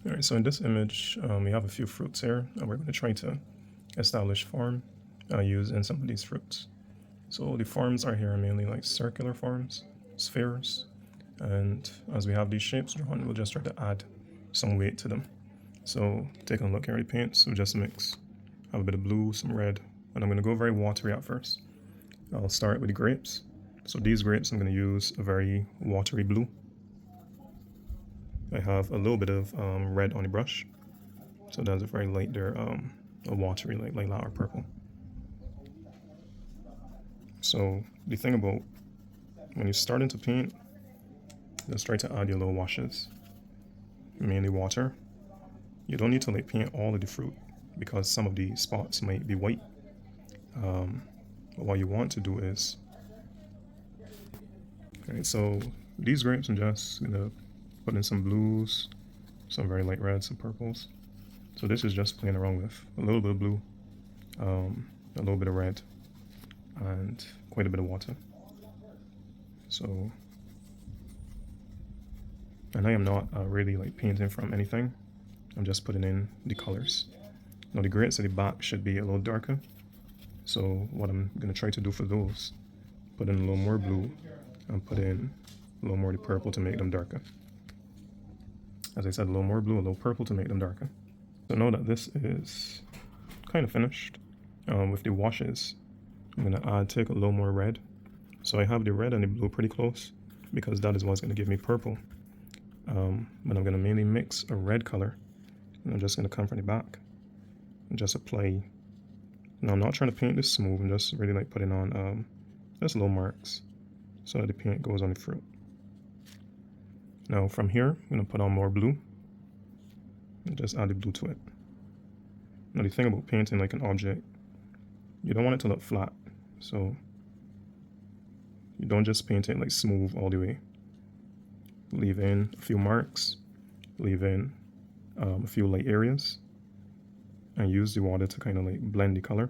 All right, so in this image, we have a few fruits here, and we're going to try to establish form using some of these fruits. So the forms are here mainly like circular forms, spheres, and as we have these shapes drawn, we'll just try to add some weight to them. So taking a look here at the paint, so just mix, have a bit of blue, some red, and I'm going to go very watery at first. I'll start with the grapes. So these grapes, I'm going to use a very watery blue. I have a little bit of red on the brush, so that's a very light there, a watery like lilac or purple. So the thing about when you're starting to paint, just try to add your little washes, mainly water. You don't need to like paint all of the fruit because some of the spots might be white. But what you want to do is, okay, so these grapes I'm just gonna put in some blues, some very light reds, some purples. So this is just playing around with a little bit of blue, a little bit of red, and quite a bit of water. So, and I am not really like painting from anything. I'm just putting in the colors. Now the grapes at the back should be a little darker. So what I'm gonna try to do for those, put in a little more blue and put in a little more of the purple to make them darker. As I said, a little more blue, a little purple to make them darker. So now that this is kind of finished, with the washes, I'm gonna take a little more red. So I have the red and the blue pretty close because that is what's gonna give me purple. But I'm gonna mainly mix a red color, and I'm just gonna come from the back and just apply. Now I'm not trying to paint this smooth, I'm just really like putting on just little marks so that the paint goes on the fruit. Now from here, I'm gonna put on more blue and just add the blue to it. Now the thing about painting like an object, you don't want it to look flat, so you don't just paint it like smooth all the way. Leave in a few marks, leave in a few light areas, and use the water to kind of like blend the color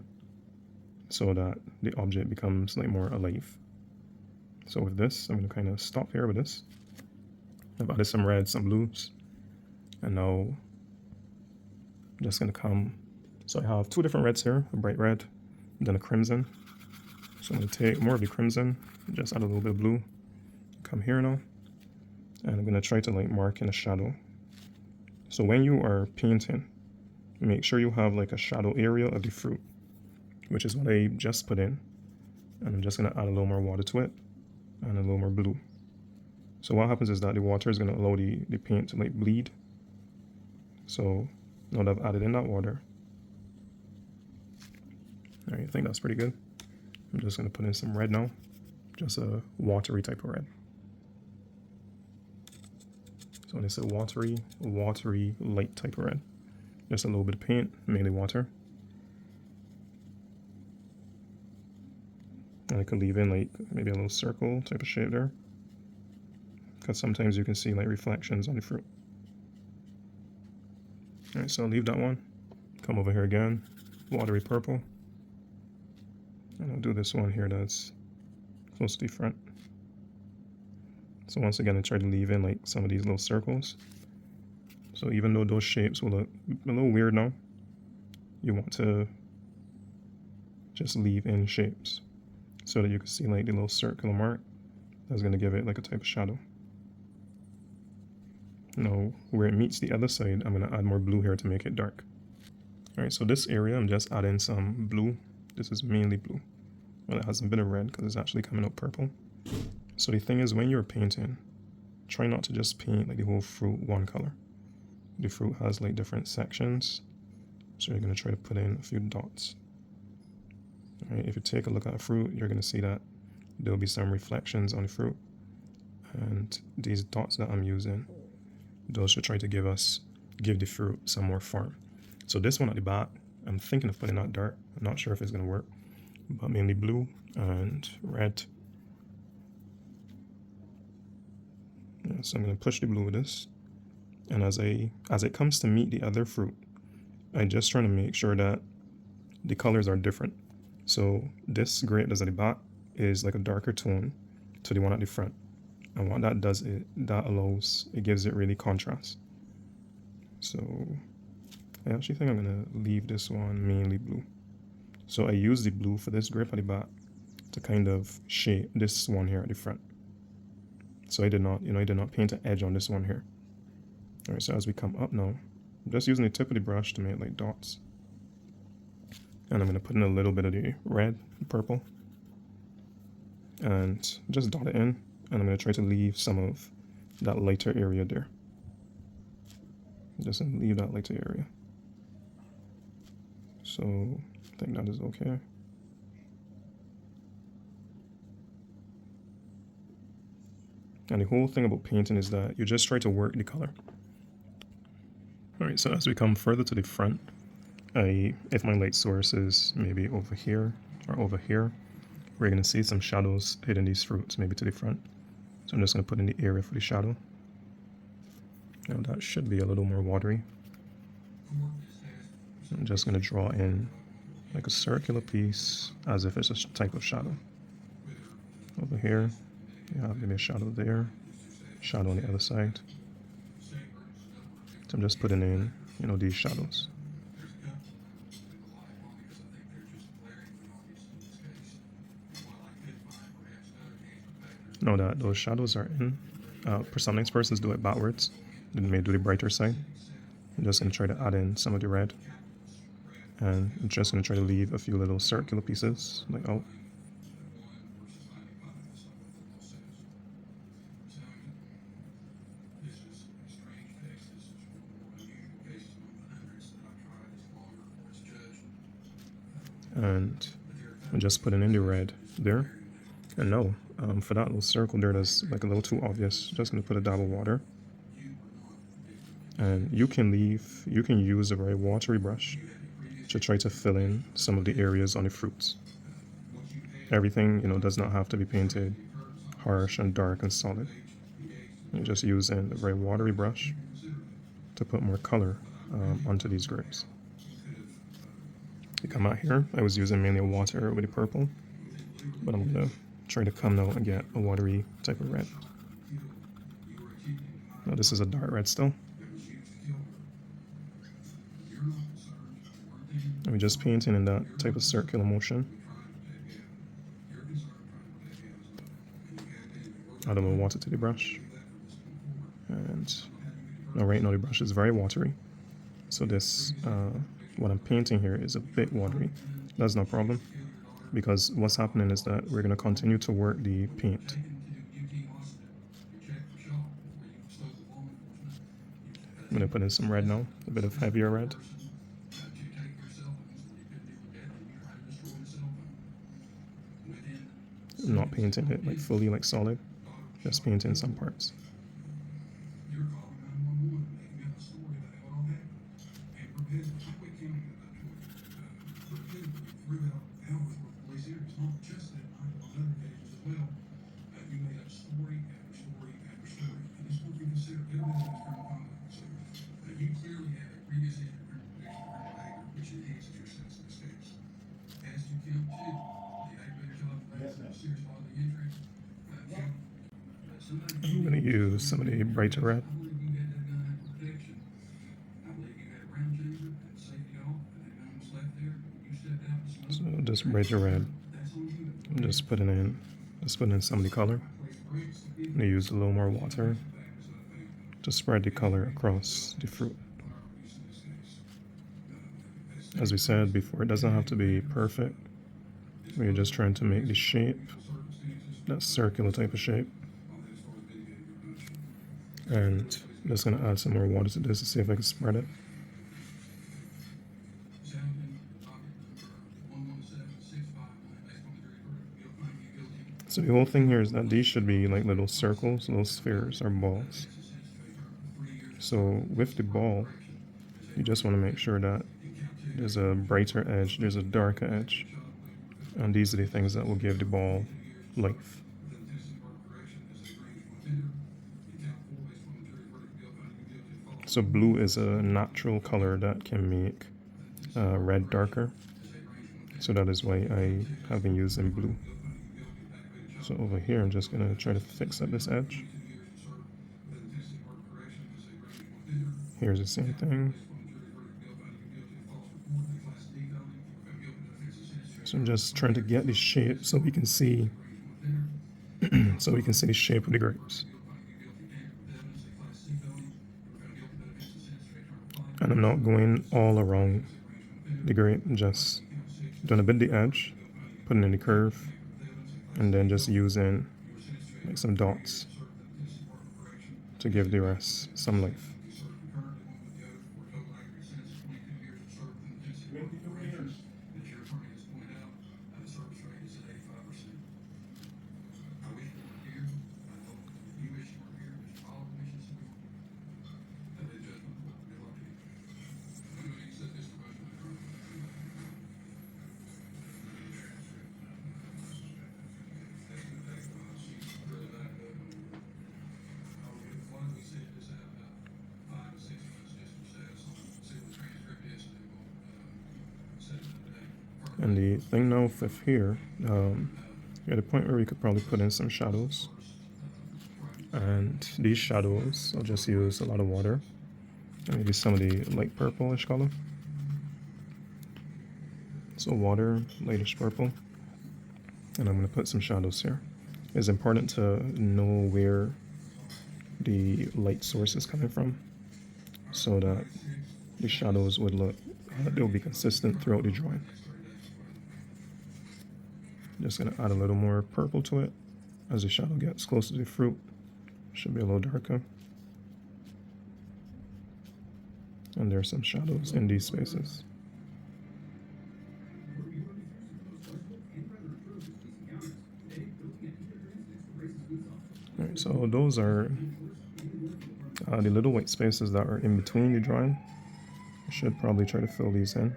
so that the object becomes like more alive. So with this, I'm gonna kind of stop here with this. I've added some reds, some blues, and now I'm just gonna come. So I have two different reds here, a bright red, and then a crimson. So I'm gonna take more of the crimson, just add a little bit of blue, come here now, and I'm gonna try to like mark in a shadow. So when you are painting, make sure you have like a shadow area of the fruit, which is what I just put in. And I'm just gonna add a little more water to it and a little more blue. So what happens is that the water is gonna allow the paint to like bleed. So now that I've added in that water, all right, I think that's pretty good. I'm just gonna put in some red now, just a watery type of red. So when I say watery light type of red, just a little bit of paint, mainly water. And I could leave in like maybe a little circle type of shape there, because sometimes you can see like reflections on the fruit. All right, so I'll leave that one. Come over here again, watery purple. And I'll do this one here that's close to the front. So once again, I try to leave in like some of these little circles. So even though those shapes will look a little weird now, you want to just leave in shapes so that you can see like the little circular mark that's gonna give it like a type of shadow. Now, where it meets the other side, I'm gonna add more blue here to make it dark. All right, so this area, I'm just adding some blue. This is mainly blue. Well, it has a bit of red because it's actually coming out purple. So the thing is, when you're painting, try not to just paint like the whole fruit one color. The fruit has like different sections, so you're gonna try to put in a few dots. All right, if you take a look at a fruit, you're gonna see that there'll be some reflections on the fruit, and these dots that I'm using, those should try to give the fruit some more form. So this one at the back, I'm thinking of putting that dark. I'm not sure if it's gonna work, but mainly blue and red. Yeah, so I'm gonna push the blue with this, and as it comes to meet the other fruit, I'm just trying to make sure that the colors are different. So this grape that's at the back is like a darker tone to the one at the front. And what that does, it gives it really contrast. So I actually think I'm gonna leave this one mainly blue. So I use the blue for this grip at the back to kind of shape this one here at the front. So I did not, I did not paint an edge on this one here. All right, so as we come up now, I'm just using the tip of the brush to make like dots. And I'm gonna put in a little bit of the red, purple, and just dot it in. And I'm gonna try to leave some of that lighter area there. Just leave that lighter area. So I think that is okay. And the whole thing about painting is that you just try to work the color. Alright, so as we come further to the front, if my light source is maybe over here or over here, we're going to see some shadows hitting these fruits, maybe to the front. So I'm just going to put in the area for the shadow. Now that should be a little more watery. I'm just going to draw in like a circular piece as if it's a type of shadow. Over here, you have maybe a shadow there, shadow on the other side. So I'm just putting in, these shadows. Now that those shadows are in, some persons do it backwards. They may do the brighter side. I'm just going to try to add in some of the red. And I'm just going to try to leave a few little circular pieces, like out. And I'm just putting in the red there. And no, for that little circle there, that's like a little too obvious. Just going to put a dab of water. And you can use a very watery brush to try to fill in some of the areas on the fruits. Everything, does not have to be painted harsh and dark and solid. You're just using a very watery brush to put more color onto these grapes. You come out here, I was using mainly water with the purple, but I'm going to try to come now and get a watery type of red. Now this is a dark red still. I'm just painting in that type of circular motion. Add a little water to the brush. And now right now the brush is very watery. So this, what I'm painting here is a bit watery. That's no problem, because what's happening is that we're going to continue to work the paint. I'm going to put in some red now, a bit of heavier red. I'm not painting it like fully, like solid, just painting some parts. I'm going to use some of the brighter red. So just brighter red. I'm just putting in some of the color. I'm going to use a little more water to spread the color across the fruit. As we said before, it doesn't have to be perfect. We're just trying to make the shape, that circular type of shape. And I'm just going to add some more water to this to see if I can spread it. So the whole thing here is that these should be like little circles, little spheres or balls. So with the ball, you just want to make sure that there's a brighter edge, there's a darker edge. And these are the things that will give the ball life. So blue is a natural color that can make red darker. So that is why I have been using blue. So over here, I'm just going to try to fix up this edge. Here's the same thing. So I'm just trying to get the shape so we can see the shape of the grapes. And I'm not going all around the grape, just doing a bit of the edge, putting in the curve, and then just using like some dots to give the rest some life. And the thing now with here, you're at a point where we could probably put in some shadows. And these shadows, I'll just use a lot of water. And maybe some of the light purplish color. So water, lightish purple. And I'm going to put some shadows here. It's important to know where the light source is coming from so that the shadows would look, they'll be consistent throughout the drawing. Just going to add a little more purple to it as the shadow gets closer to the fruit. Should be a little darker. And there's some shadows in these spaces. Alright, so those are the little white spaces that are in between the drawing. I should probably try to fill these in.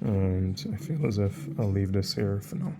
And I feel as if I'll leave this here for now.